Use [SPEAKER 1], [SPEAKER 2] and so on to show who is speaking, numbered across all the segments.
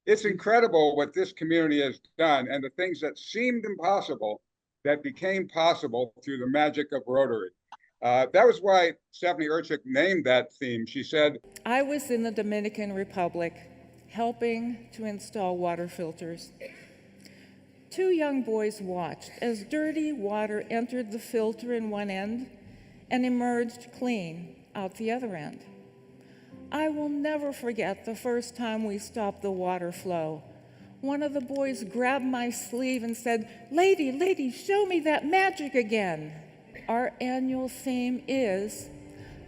[SPEAKER 1] It's incredible what this community has done and the things that seemed impossible that became possible through the magic of Rotary. That was why Stephanie Urchik named that theme. She said,
[SPEAKER 2] I was in the Dominican Republic helping to install water filters. Two young boys watched as dirty water entered the filter in one end and emerged clean out the other end. I will never forget the first time we stopped the water flow. One of the boys grabbed my sleeve and said, lady, show me that magic again." Our annual theme is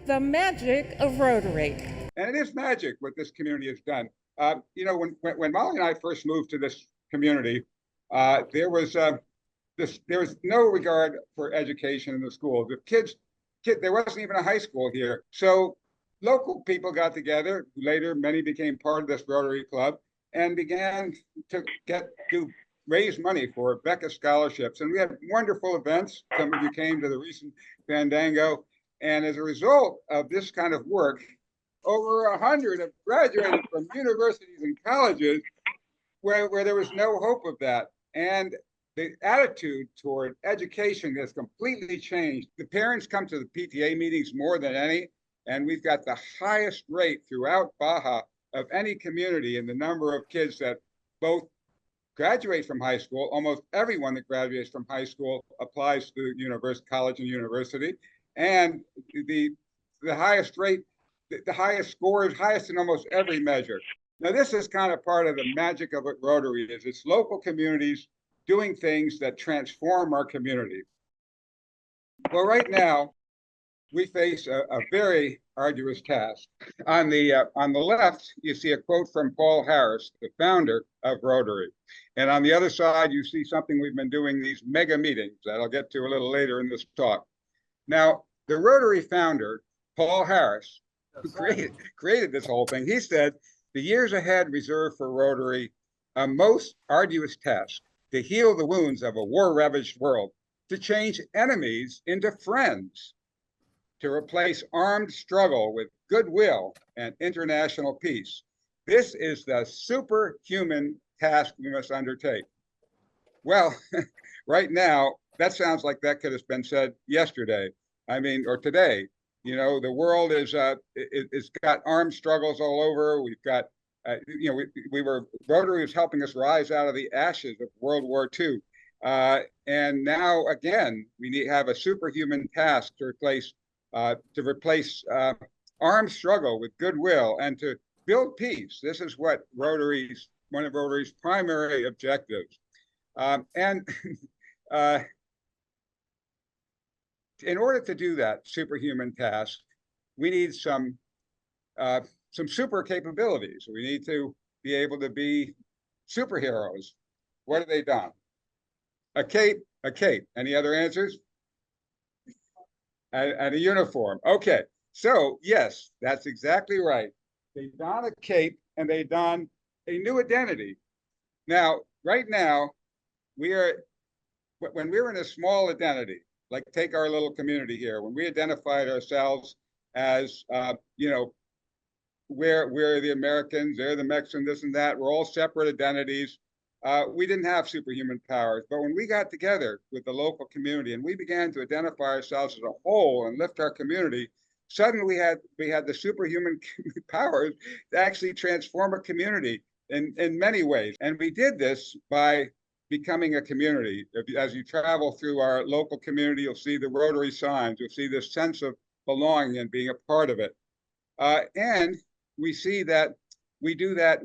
[SPEAKER 2] the magic of Rotary.
[SPEAKER 1] and it is magic what this community has done. When Molly and I first moved to this community, there was no regard for education in the school. There wasn't even a high school here. So local people got together. Later, many became part of this Rotary Club and began to raise money for Becca scholarships. And we had wonderful events. Some of you came to the recent Fandango. And as a result of this kind of work, over 100 have graduated from universities and colleges where there was no hope of that. And the attitude toward education has completely changed. The parents come to the PTA meetings more than any, and we've got the highest rate throughout Baja of any community in the number of kids that both graduate from high school. Almost everyone that graduates from high school applies to college and university. And the highest rate, the highest scores, highest in almost every measure. Now, this is kind of part of the magic of what Rotary is. It's local communities doing things that transform our community. Well, right now, we face a very arduous task. On the left, you see a quote from Paul Harris, the founder of Rotary. And on the other side, you see something we've been doing, these mega meetings that I'll get to a little later in this talk. Now, the Rotary founder, Paul Harris, who created this whole thing, he said, the years ahead reserve for Rotary a most arduous task to heal the wounds of a war-ravaged world, to change enemies into friends, to replace armed struggle with goodwill and international peace. This is the superhuman task we must undertake. Well, right now, that sounds like that could have been said yesterday. I mean, or today. You know, the world is it's got armed struggles all over. We've got, Rotary was helping us rise out of the ashes of World War II. And now, again, we have a superhuman task to replace armed struggle with goodwill and to build peace. This is what one of Rotary's primary objectives. In order to do that superhuman task, we need some super capabilities. We need to be able to be superheroes. What have they done? A cape. Any other answers? And a uniform. Okay, so yes, that's exactly right. They don a cape and they don a new identity. Now, right now, when we're in a small identity, like take our little community here, when we identified ourselves as, we're the Americans, they're the Mexicans, this and that, we're all separate identities. We didn't have superhuman powers, but when we got together with the local community and we began to identify ourselves as a whole and lift our community, suddenly we had the superhuman powers to actually transform a community in many ways. And we did this by becoming a community. As you travel through our local community, you'll see the Rotary signs, you'll see this sense of belonging and being a part of it. And we see that we do that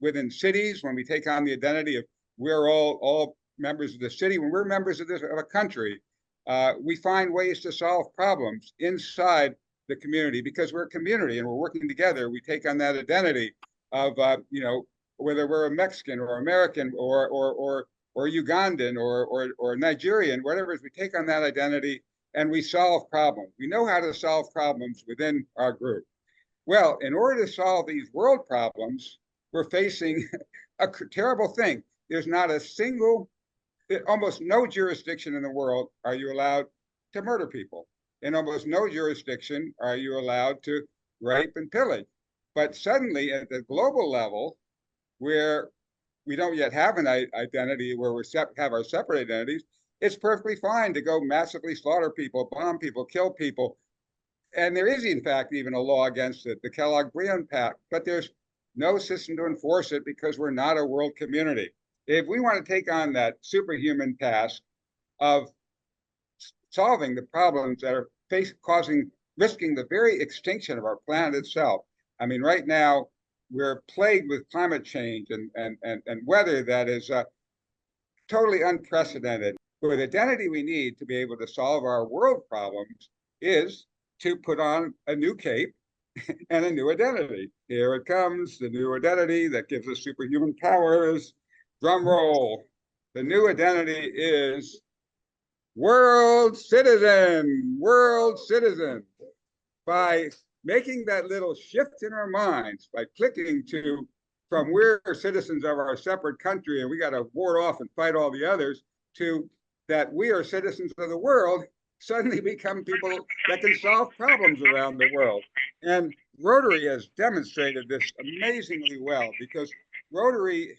[SPEAKER 1] within cities when we take on the identity of we're all members of the city. When we're members of a country, we find ways to solve problems inside the community because we're a community and we're working together. We take on that identity of whether we're a Mexican or American or Ugandan or Nigerian, whatever it is, we take on that identity and we solve problems. We know how to solve problems within our group. Well, in order to solve these world problems, we're facing a terrible thing. There's not a almost no jurisdiction in the world are you allowed to murder people. In almost no jurisdiction are you allowed to rape and pillage. But suddenly at the global level, where we don't yet have an identity, where we have our separate identities, it's perfectly fine to go massively slaughter people, bomb people, kill people. And there is, in fact, even a law against it, the Kellogg-Briand Pact, but there's no system to enforce it because we're not a world community. If we want to take on that superhuman task of solving the problems that are risking the very extinction of our planet itself. I mean, right now, we're plagued with climate change and weather that is totally unprecedented. The identity we need to be able to solve our world problems is to put on a new cape and a new identity. Here it comes, the new identity that gives us superhuman powers. Drum roll. The new identity is world citizen, world citizen. By making that little shift in our minds, by clicking to from we're citizens of our separate country and we got to ward off and fight all the others, to that we are citizens of the world, suddenly become people that can solve problems around the world. And Rotary has demonstrated this amazingly well, because Rotary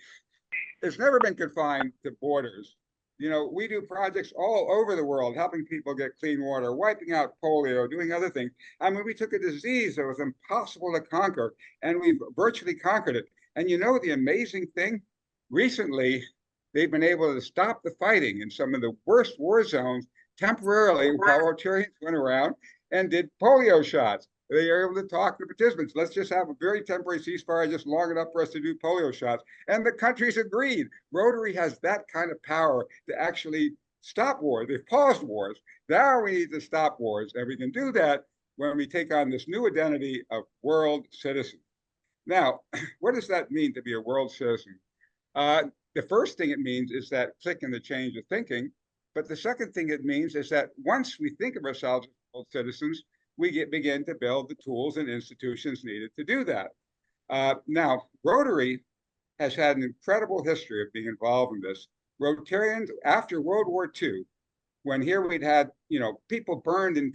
[SPEAKER 1] has never been confined to borders. You know, we do projects all over the world, helping people get clean water, wiping out polio, doing other things. I mean, we took a disease that was impossible to conquer, and we've virtually conquered it. And you know, the amazing thing, recently, they've been able to stop the fighting in some of the worst war zones temporarily, while Rotarians went around and did polio shots. They are able to talk to participants. Let's just have a very temporary ceasefire, just long enough for us to do polio shots. And the countries agreed. Rotary has that kind of power to actually stop wars. They've paused wars. Now we need to stop wars. And we can do that when we take on this new identity of world citizen. Now, what does that mean to be a world citizen? The first thing it means is that click in the change of thinking. But the second thing it means is that once we think of ourselves as world citizens, we begin to build the tools and institutions needed to do that. Now, Rotary has had an incredible history of being involved in this. Rotarians, after World War II, when here we'd had, you know, people burned in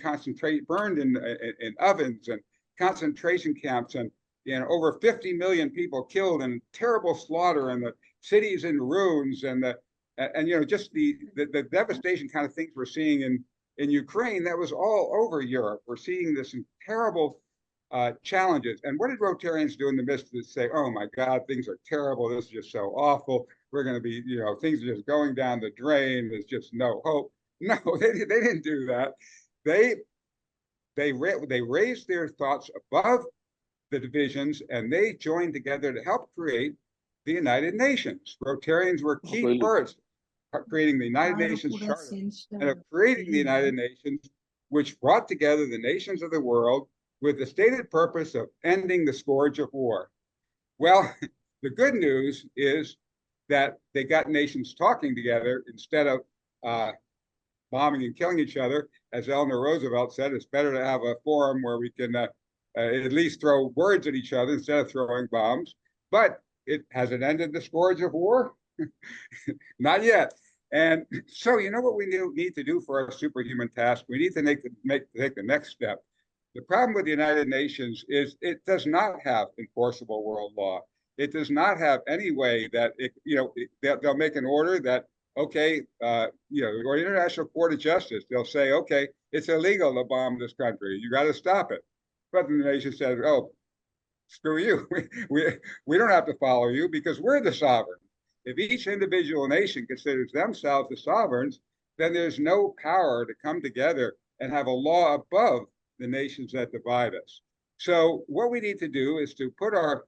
[SPEAKER 1] ovens and concentration camps, and you know, over 50 million people killed in terrible slaughter, and the cities in ruins, and you know, just the devastation kind of things we're seeing in Ukraine, that was all over Europe. We're seeing this terrible challenges. And what did Rotarians do in the midst of this? Say, oh my God, things are terrible. This is just so awful. We're going to be, you know, things are just going down the drain. There's just no hope. No, they didn't do that. They raised their thoughts above the divisions, and they joined together to help create the United Nations. Rotarians were key parts creating the United Nations Charter and of creating the United Nations, which brought together the nations of the world with the stated purpose of ending the scourge of war. Well, the good news is that they got nations talking together instead of bombing and killing each other. As Eleanor Roosevelt said, it's better to have a forum where we can at least throw words at each other instead of throwing bombs. But has it ended the scourge of war? Not yet. And so, you know what we need to do for our superhuman task? We need to take the next step. The problem with the United Nations is it does not have enforceable world law. It does not have any way that they'll make an order that, okay, or International Court of Justice, they'll say, okay, it's illegal to bomb this country. You got to stop it. But the nation says, oh, screw you. We don't have to follow you because we're the sovereign. If each individual nation considers themselves the sovereigns, then there's no power to come together and have a law above the nations that divide us. So what we need to do is to put our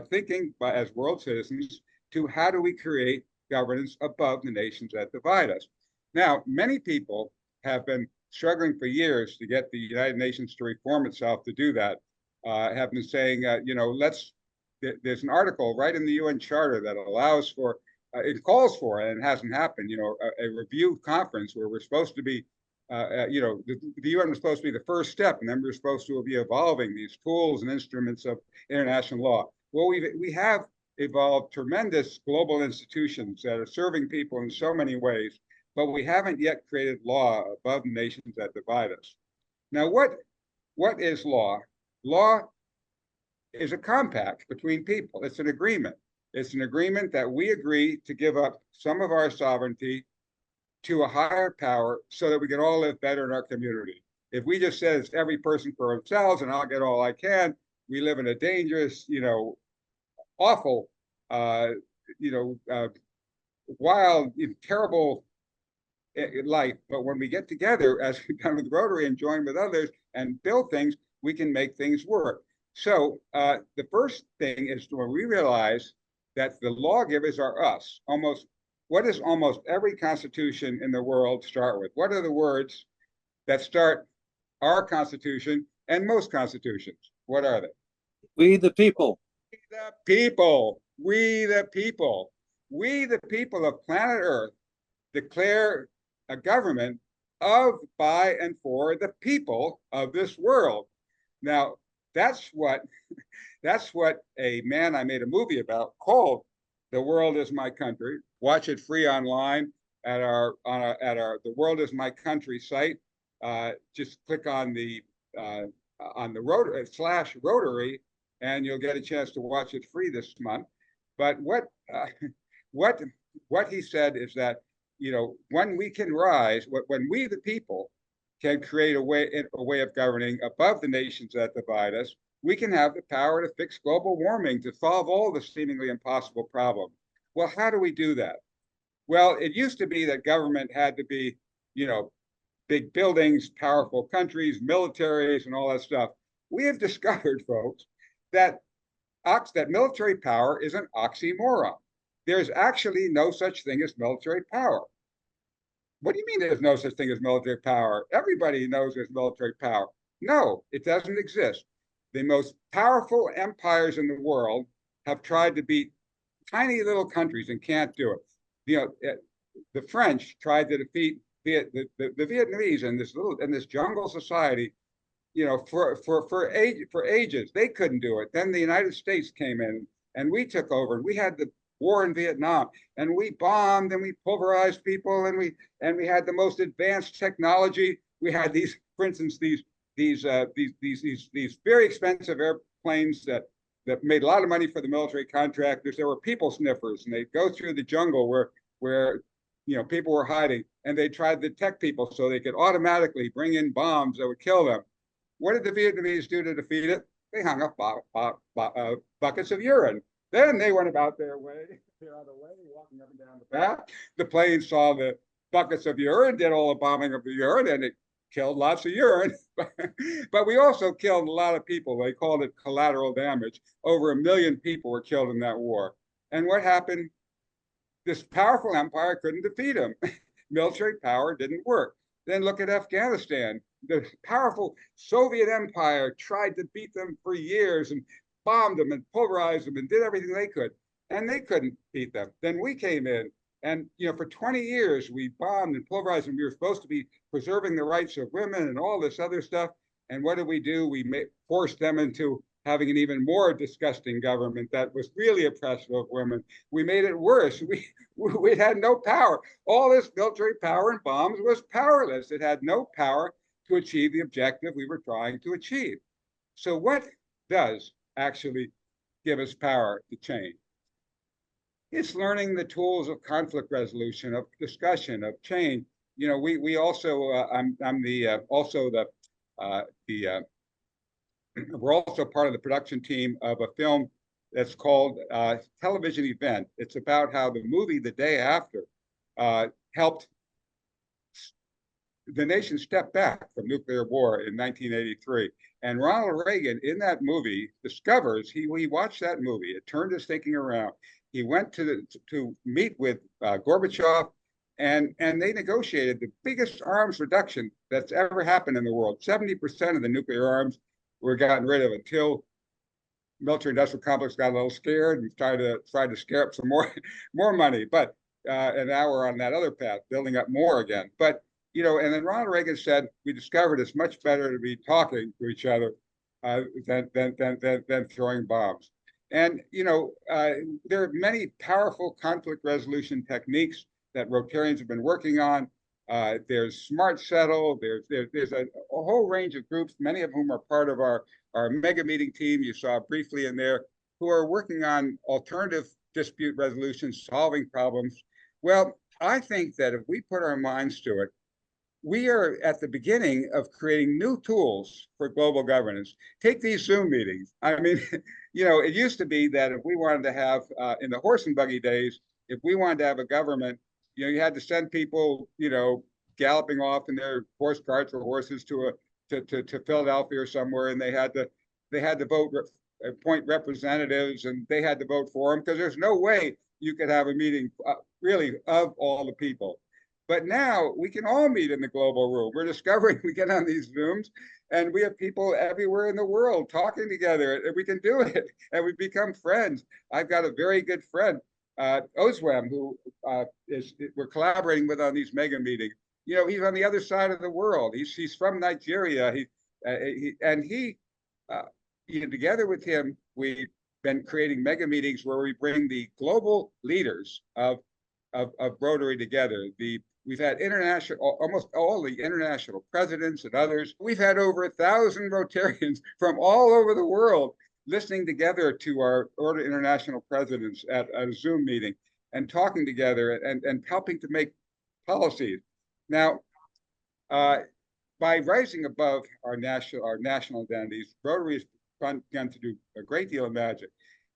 [SPEAKER 1] thinking as world citizens to how do we create governance above the nations that divide us. Now, many people have been struggling for years to get the United Nations to reform itself to do that. Have been saying, there's an article right in the UN Charter that allows for, it calls for, and it hasn't happened, a review conference where we're supposed to be, the UN was supposed to be the first step, and then we're supposed to be evolving these tools and instruments of international law. Well, we have evolved tremendous global institutions that are serving people in so many ways, but we haven't yet created law above nations that divide us. Now, what is law? Law is a compact between people. It's an agreement. It's an agreement that we agree to give up some of our sovereignty to a higher power so that we can all live better in our community. If we just said it's every person for themselves and I'll get all I can, we live in a dangerous, awful, uh, wild, terrible life. But when we get together, as we've done with Rotary, and join with others and build things, we can make things work. So the first thing is when we realize that the lawgivers are us. What does almost every constitution in the world start with? What are the words that start our constitution and most constitutions? What are they?
[SPEAKER 3] We the people.
[SPEAKER 1] We the people. We the people. We the people of planet Earth declare a government of, by, and for the people of this world. Now, that's what a man I made a movie about called "The World Is My Country." Watch it free online at the World Is My Country site. Just click on the Rotary /Rotary, and you'll get a chance to watch it free this month. But what he said is that when we can rise, when we the people can create a way of governing above the nations that divide us, we can have the power to fix global warming, to solve all the seemingly impossible problems. Well, how do we do that? Well, it used to be that government had to be, big buildings, powerful countries, militaries, and all that stuff. We have discovered, folks, that military power is an oxymoron. There's actually no such thing as military power. What do you mean there's no such thing as military power? Everybody knows there's military power. No, it doesn't exist. The most powerful empires in the world have tried to beat tiny little countries and can't do it. The French tried to defeat the Vietnamese in this jungle society, for ages. They couldn't do it. Then the United States came in and we took over, and we had the war in Vietnam, and we bombed and we pulverized people, and we had the most advanced technology. We had these, for instance, these very expensive airplanes that made a lot of money for the military contractors. There were people sniffers, and they'd go through the jungle where people were hiding, and they tried to detect people so they could automatically bring in bombs that would kill them. What did the Vietnamese do to defeat it? They hung up buckets of urine. Then they went about their way, walking up and down the path. The plane saw the buckets of urine, did all the bombing of the urine, and it killed lots of urine. But we also killed a lot of people. They called it collateral damage. Over 1 million people were killed in that war. And what happened? This powerful empire couldn't defeat them. Military power didn't work. Then look at Afghanistan. The powerful Soviet Empire tried to beat them for years and bombed them and pulverized them and did everything they could, and they couldn't beat them. Then we came in, and for 20 years we bombed and pulverized them. We were supposed to be preserving the rights of women and all this other stuff. And what did we do? We forced them into having an even more disgusting government that was really oppressive of women. We made it worse. We had no power. All this military power and bombs was powerless. It had no power to achieve the objective we were trying to achieve. So what does actually give us power to change? It's learning the tools of conflict resolution, of discussion, of change. We also we're also part of the production team of a film that's called Television Event. It's about how the movie The Day After helped the nation step back from nuclear war in 1983. And Ronald Reagan in that movie discovers, he watched that movie, it turned his thinking around. He went to meet with Gorbachev, and they negotiated the biggest arms reduction that's ever happened in the world. 70% of the nuclear arms were gotten rid of until military industrial complex got a little scared and tried to scare up some more money. But and now we're on that other path, building up more again. But and then Ronald Reagan said, we discovered it's much better to be talking to each other than throwing bombs. And there are many powerful conflict resolution techniques that Rotarians have been working on. There's Smart Settle. There's a whole range of groups, many of whom are part of our mega meeting team you saw briefly in there, who are working on alternative dispute resolution, solving problems. Well, I think that if we put our minds to it, we are at the beginning of creating new tools for global governance. Take these Zoom meetings. I mean, it used to be that if we wanted to have, in the horse and buggy days, if we wanted to have a government, you had to send people, galloping off in their horse carts or horses to Philadelphia or somewhere, and they had to vote, appoint representatives, and they had to vote for them because there's no way you could have a meeting really of all the people. But now we can all meet in the global room. We're discovering we get on these Zooms and we have people everywhere in the world talking together, and we can do it, and we become friends. I've got a very good friend, Ozwem, who we're collaborating with on these mega meetings. He's on the other side of the world. He's from Nigeria. Together with him, we've been creating mega meetings where we bring the global leaders of Rotary together. We've had almost all the international presidents and others. We've had over 1,000 Rotarians from all over the world listening together to our international presidents at a Zoom meeting and talking together and helping to make policies. Now, by rising above our national identities, Rotary has begun to do a great deal of magic.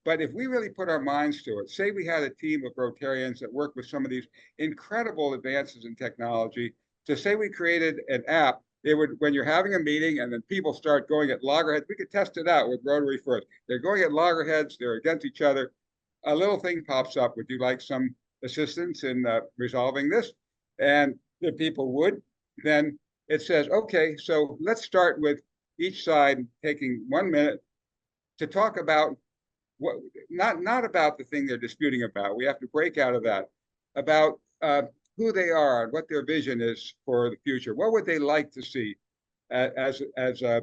[SPEAKER 1] But if we really put our minds to it, say we had a team of Rotarians that work with some of these incredible advances in technology, to say we created an app, when you're having a meeting and then people start going at loggerheads, we could test it out with Rotary first. They're going at loggerheads, they're against each other. A little thing pops up, would you like some assistance in resolving this? And the people would, then it says, okay, so let's start with each side taking 1 minute to talk about not about the thing they're disputing about. We have to break out of that, about who they are and what their vision is for the future. What would they like to see as the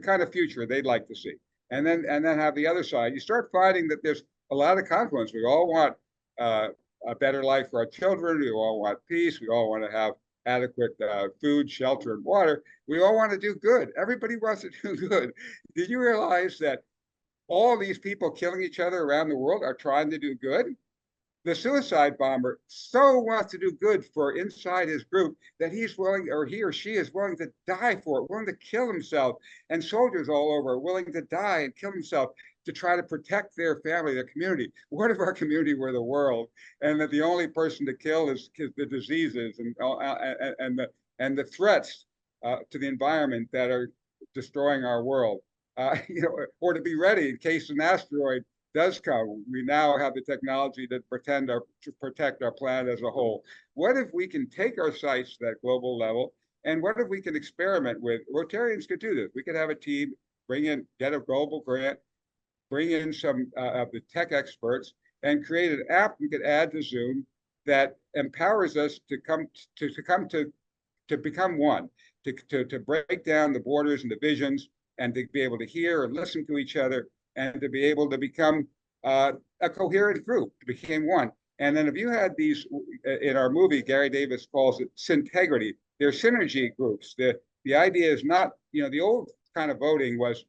[SPEAKER 1] kind of future they'd like to see? And then have the other side. You start finding that there's a lot of confluence. We all want a better life for our children. We all want peace. We all want to have adequate food, shelter, and water. We all want to do good. Everybody wants to do good. Did you realize that all these people killing each other around the world are trying to do good? The suicide bomber so wants to do good for inside his group that he's willing, or he or she is willing to die for it, willing to kill himself. And soldiers all over are willing to die and kill themselves to try to protect their family, their community. What if our community were the world, and that the only person to kill is the diseases and the threats to the environment that are destroying our world? Or to be ready in case an asteroid does come. We now have the technology to protect our planet as a whole. What if we can take our sites to that global level, and what if we can experiment with, Rotarians could do this. We could have a team, get a global grant, bring in some of the tech experts, and create an app we could add to Zoom that empowers us to become one, to break down the borders and divisions, and to be able to hear and listen to each other, and to be able to become a coherent group, to become one. And then if you had these, in our movie, Gary Davis calls it syntegrity, they're synergy groups. The idea is not, the old kind of voting was,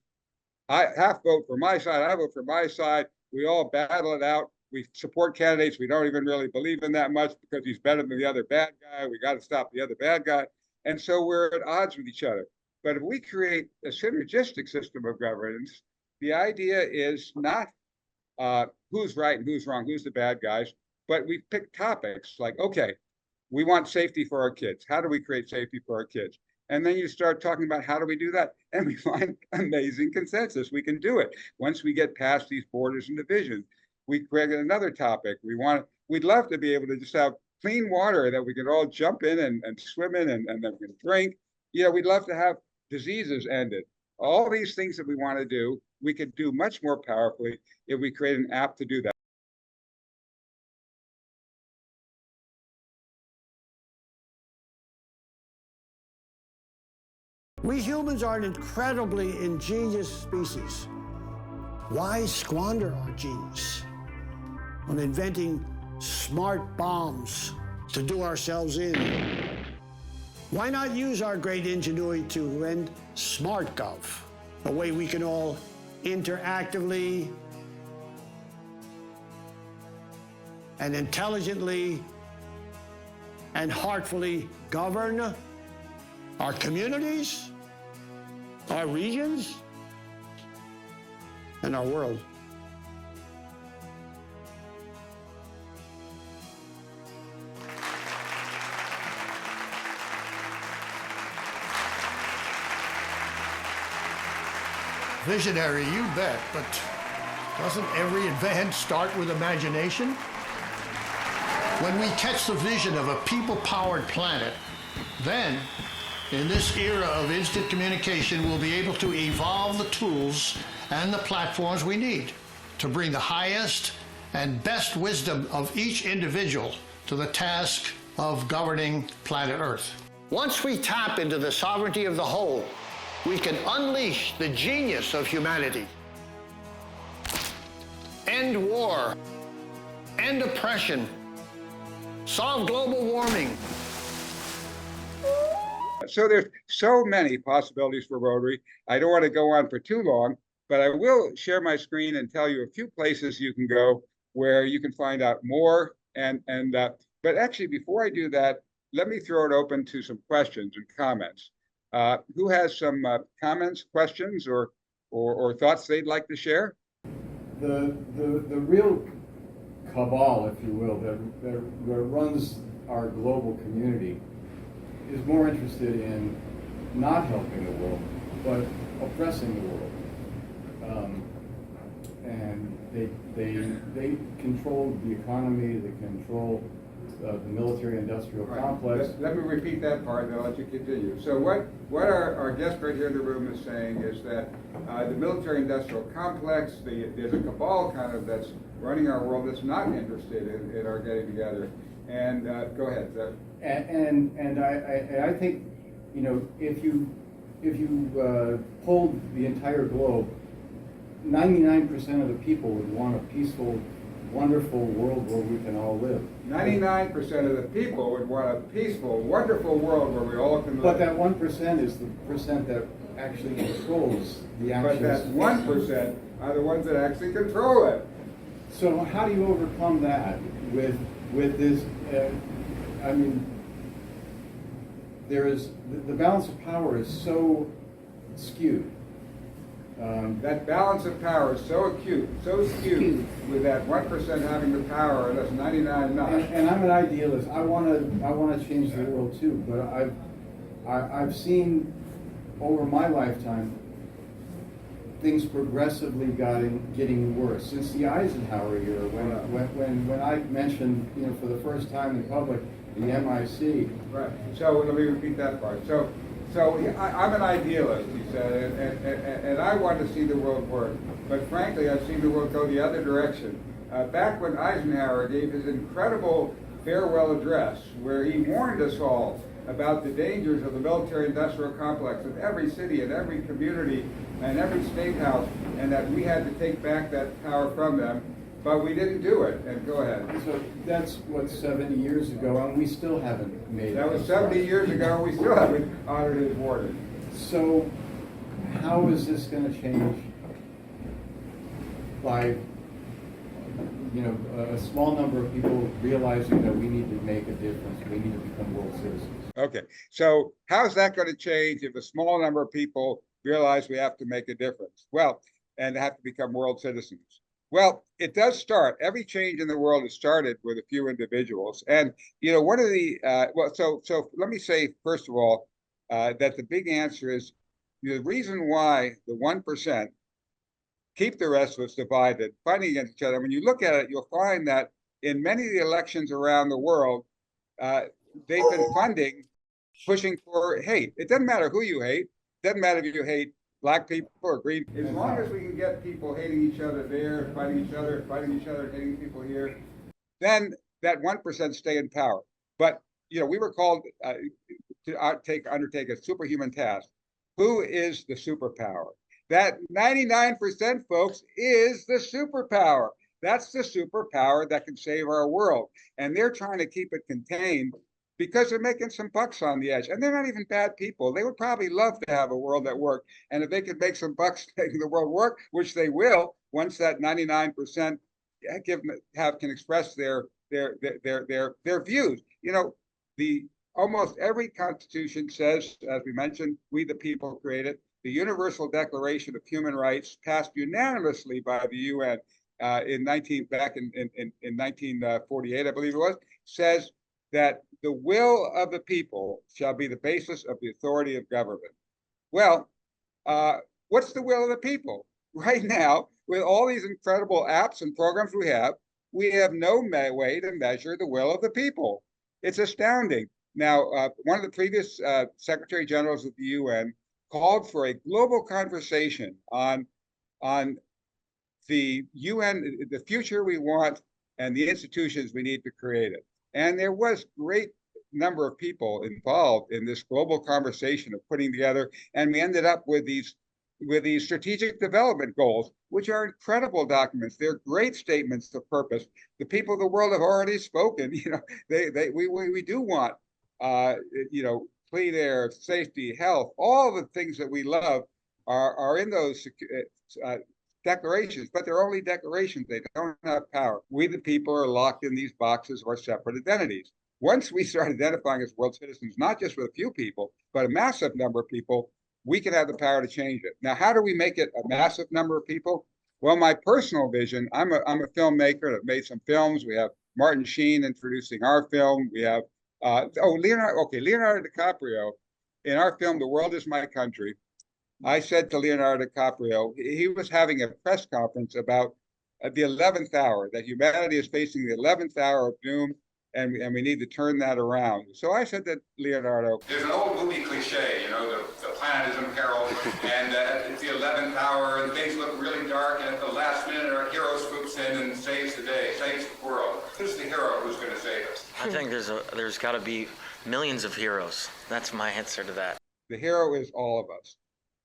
[SPEAKER 1] I half vote for my side, I vote for my side, we all battle it out, we support candidates we don't even really believe in that much because he's better than the other bad guy, we got to stop the other bad guy. And so we're at odds with each other. But if we create a synergistic system of governance, the idea is not who's right and who's wrong, who's the bad guys, but we pick topics like, okay, we want safety for our kids. How do we create safety for our kids? And then you start talking about how do we do that? And we find amazing consensus. We can do it. Once we get past these borders and divisions, we create another topic. We'd love to be able to just have clean water that we can all jump in and swim in and then we can drink. We'd love to have diseases ended. All these things that we want to do, we could do much more powerfully if we create an app to do that.
[SPEAKER 4] We humans are an incredibly ingenious species. Why squander our genius on inventing smart bombs to do ourselves in? Why not use our great ingenuity to invent SmartGov, a way we can all interactively and intelligently and heartfully govern our communities, our regions, and our world.
[SPEAKER 5] Visionary, you bet, but doesn't every advance start with imagination? When we catch the vision of a people-powered planet, then, in this era of instant communication, we'll be able to evolve the tools and the platforms we need to bring the highest and best wisdom of each individual to the task of governing planet Earth.
[SPEAKER 4] Once we tap into the sovereignty of the whole, we can unleash the genius of humanity. End war, end oppression, solve global warming.
[SPEAKER 1] So there's so many possibilities for Rotary. I don't want to go on for too long, but I will share my screen and tell you a few places you can go where you can find out more. But actually, before I do that, let me throw it open to some questions and comments. Who has some comments, questions, or thoughts they'd like to share?
[SPEAKER 6] The real cabal, if you will, that runs our global community is more interested in not helping the world, but oppressing the world. And they control the economy, they control the military-industrial complex.
[SPEAKER 1] Let me repeat that part, and I'll let you continue. So what our guest right here in the room is saying is that the military-industrial complex, there's a cabal kind of that's running our world that's not interested in our getting together. And go ahead, Zach.
[SPEAKER 6] And I think, you know, if you polled the entire globe, 99% of the people would want a peaceful, wonderful world where we can all live.
[SPEAKER 1] 99% of the people would want a peaceful, wonderful world where we all can live.
[SPEAKER 6] But that 1% is the percent that actually controls the actions.
[SPEAKER 1] But that 1% are the ones that actually control it.
[SPEAKER 6] So how do you overcome that with this? I mean, there is the balance of power is so skewed.
[SPEAKER 1] That balance of power is so skewed with that 1% having the power and us 99 not.
[SPEAKER 6] And I'm an idealist. I want to change the world too. But I've seen over my lifetime things progressively getting worse since the Eisenhower era. When I mentioned, you know, for the first time in public, the MIC.
[SPEAKER 1] Right. So let me repeat that part. So I'm an idealist, he said, and I want to see the world work. But frankly, I've seen the world go the other direction. Back when Eisenhower gave his incredible farewell address, where he warned us all about the dangers of the military-industrial complex in every city and every community and every state house, and that we had to take back that power from them, but we didn't do it. And go ahead.
[SPEAKER 6] So that's what 70 years ago, and we still haven't made it.
[SPEAKER 1] That was 70 years ago. We still haven't honored his warning.
[SPEAKER 6] So how is this going to change by, you know, a small number of people realizing that we need to make a difference, we need to become world citizens?
[SPEAKER 1] Okay, so how's that going to change if a small number of people realize we have to make a difference? Well, and have to become world citizens. Well, it does start. Every change in the world has started with a few individuals. And, you know, one of the, so let me say, first of all, that the big answer is the reason why the 1% keep the rest of us divided, fighting against each other. When you look at it, you'll find that in many of the elections around the world, they've been pushing for hate. It doesn't matter who you hate. It doesn't matter if you hate black people or green. As long as we can get people hating each other there, fighting each other, hating people here, then that 1% stay in power. But, you know, we were called to undertake a superhuman task. Who is the superpower? That 99%, folks, is the superpower. That's the superpower that can save our world. And they're trying to keep it contained because they're making some bucks on the edge. And they're not even bad people. They would probably love to have a world that worked. And if they could make some bucks making the world work, which they will, once that 99% can express their their views. You know, the almost every constitution says, as we mentioned, we the people created. The Universal Declaration of Human Rights, passed unanimously by the UN in 1948, I believe it was, says that the will of the people shall be the basis of the authority of government. Well, what's the will of the people? Right now, with all these incredible apps and programs we have no way to measure the will of the people. It's astounding. Now, one of the previous Secretary Generals of the UN called for a global conversation on the UN, the future we want, and the institutions we need to create it. And there was great number of people involved in this global conversation of putting together, and we ended up with these strategic development goals, which are incredible documents. They're great statements of purpose. The people of the world have already spoken. You know, we do want, you know, clean air, safety, health, all the things that we love are in those declarations, but they're only declarations. They don't have power. We, the people, are locked in these boxes of our separate identities. Once we start identifying as world citizens, not just with a few people, but a massive number of people, we can have the power to change it. Now, how do we make it a massive number of people? Well, my personal vision, I'm a filmmaker that made some films. We have Martin Sheen introducing our film. We have, Leonardo DiCaprio. In our film, The World Is My Country, I said to Leonardo DiCaprio, he was having a press conference about the 11th hour, that humanity is facing the 11th hour of doom, and we need to turn that around. So I said to Leonardo, there's an old movie cliche, you know, the planet is in peril, and it's the 11th hour, and things look really dark, and at the last minute, our hero swoops in and saves the day, saves the world. Who's the hero who's going to save us?
[SPEAKER 7] I think there's got to be millions of heroes. That's my answer to that.
[SPEAKER 1] The hero is all of us.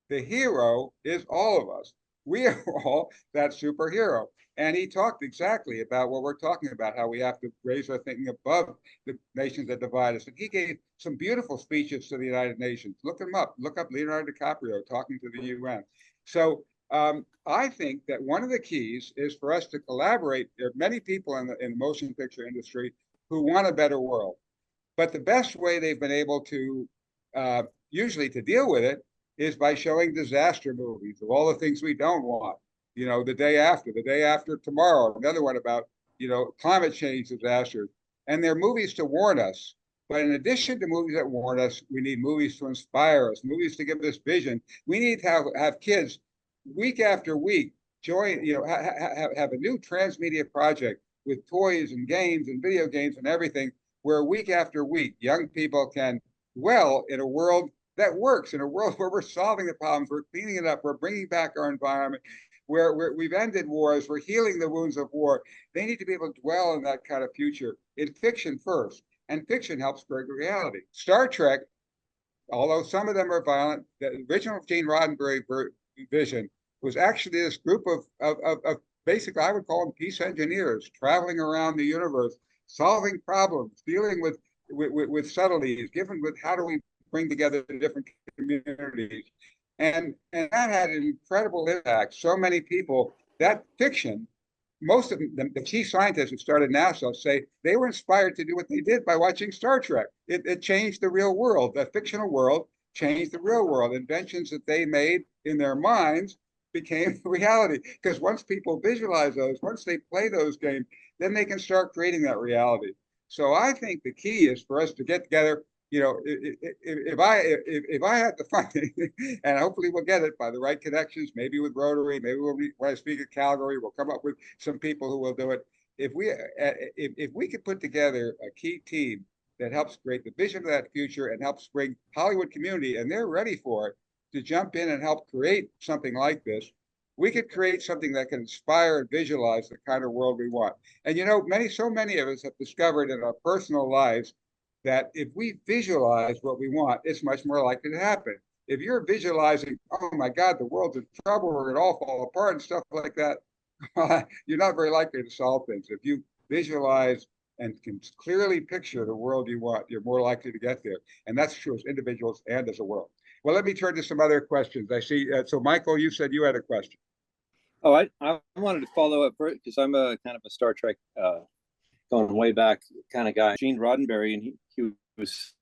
[SPEAKER 1] The hero is all of us. We are all that superhero. And he talked exactly about what we're talking about, how we have to raise our thinking above the nations that divide us. And he gave some beautiful speeches to the United Nations. Look him up. Look up Leonardo DiCaprio talking to the UN. So I think that one of the keys is for us to collaborate. There are many people in the motion picture industry who want a better world. But the best way they've been able to usually to deal with it is by showing disaster movies of all the things we don't want. You know, the day after tomorrow, another one about, you know, climate change disasters. And they're movies to warn us. But in addition to movies that warn us, we need movies to inspire us, movies to give us vision. We need to have kids week after week join, you know, have a new transmedia project with toys and games and video games and everything, where week after week, young people can dwell in a world that works, in a world where we're solving the problems, we're cleaning it up, we're bringing back our environment, where we've ended wars, we're healing the wounds of war. They need to be able to dwell in that kind of future in fiction first, and fiction helps create reality. Star Trek, although some of them are violent, the original Gene Roddenberry vision was actually this group of basically, I would call them peace engineers, traveling around the universe, solving problems, dealing with subtleties, given with how do we bring together the different communities. And that had an incredible impact. So many people, that fiction, most of them, the chief scientists who started NASA say they were inspired to do what they did by watching Star Trek. It changed the real world. The fictional world changed the real world. Inventions that they made in their minds became reality. Because once people visualize those, once they play those games, then they can start creating that reality. So I think the key is for us to get together. You know, if I had the funding, and hopefully we'll get it by the right connections, maybe with Rotary, maybe when I speak at Calgary, we'll come up with some people who will do it. If we could put together a key team that helps create the vision of that future and helps bring Hollywood community, and they're ready for it, to jump in and help create something like this, we could create something that can inspire and visualize the kind of world we want. And you know, so many of us have discovered in our personal lives that if we visualize what we want, it's much more likely to happen. If you're visualizing, oh my God, the world's in trouble, or it all fall apart and stuff like that, you're not very likely to solve things. If you visualize and can clearly picture the world you want, you're more likely to get there. And that's true as individuals and as a world. Well, let me turn to some other questions. I see, so Michael, you said you had a question.
[SPEAKER 3] Oh, I wanted to follow up because I'm a kind of a Star Trek going way back kind of guy, Gene Roddenberry, and he was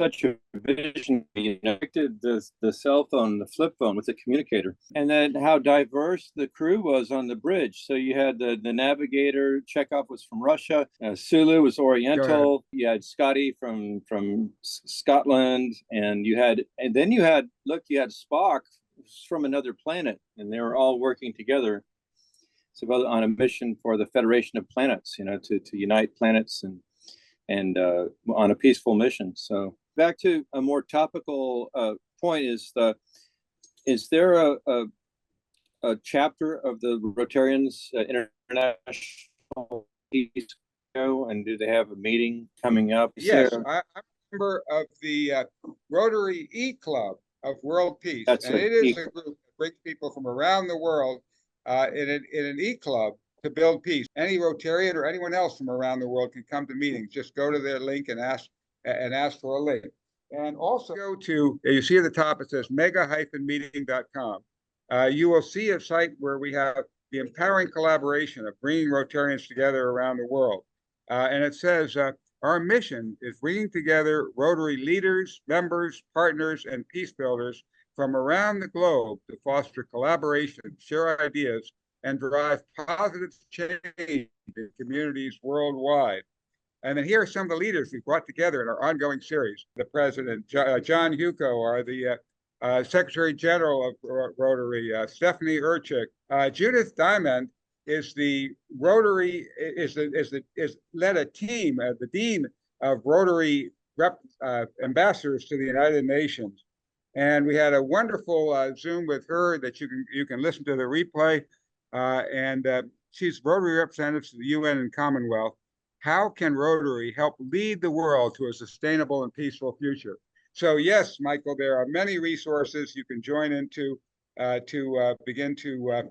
[SPEAKER 3] such a vision. You know, the cell phone, the flip phone with the communicator, and then how diverse the crew was on the bridge. So you had the navigator. Chekhov was from Russia. Sulu was Oriental. You had Scotty from Scotland, and then you had Spock from another planet, and they were all working together. So on a mission for the Federation of Planets, you know, to unite planets and on a peaceful mission. So back to a more topical point is there a chapter of the Rotarians International Peace Show, and do they have a meeting coming up?
[SPEAKER 1] Yes, I'm a member of the Rotary E-Club of World Peace.
[SPEAKER 3] That's
[SPEAKER 1] and it is a group that brings people from around the world in an E-Club to build peace. Any Rotarian or anyone else from around the world can come to meetings. Just go to their link and ask for a link. And also go to, you see at the top, it says mega-meeting.com. You will see a site where we have the empowering collaboration of bringing Rotarians together around the world. And it says, our mission is bringing together Rotary leaders, members, partners, and peace builders from around the globe to foster collaboration, share ideas, and drive positive change in communities worldwide. And then here are some of the leaders we brought together in our ongoing series. The president, John Huco, or the Secretary General of Rotary, Stephanie Urchik. Judith Diamond is the Rotary, led a team, the Dean of Rotary ambassadors to the United Nations. And we had a wonderful Zoom with her that you can listen to the replay. And she's Rotary representative to the UN and Commonwealth. How can Rotary help lead the world to a sustainable and peaceful future? So yes, Michael, there are many resources you can join into to begin to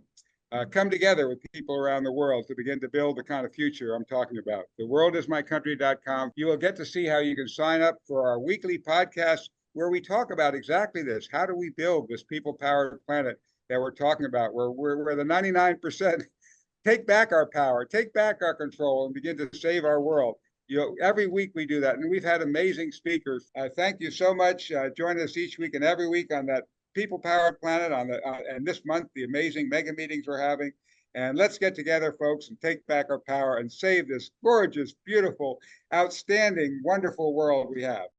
[SPEAKER 1] come together with people around the world to begin to build the kind of future I'm talking about. theworldismycountry.com. You will get to see how you can sign up for our weekly podcast where we talk about exactly this. How do we build this people-powered planet that we're talking about, where we're the 99% take back our power, take back our control, and begin to save our world. You know, every week we do that, and we've had amazing speakers. Thank you so much. Join us each week and every week on that people-powered planet. And this month, the amazing mega meetings we're having. And let's get together, folks, and take back our power and save this gorgeous, beautiful, outstanding, wonderful world we have.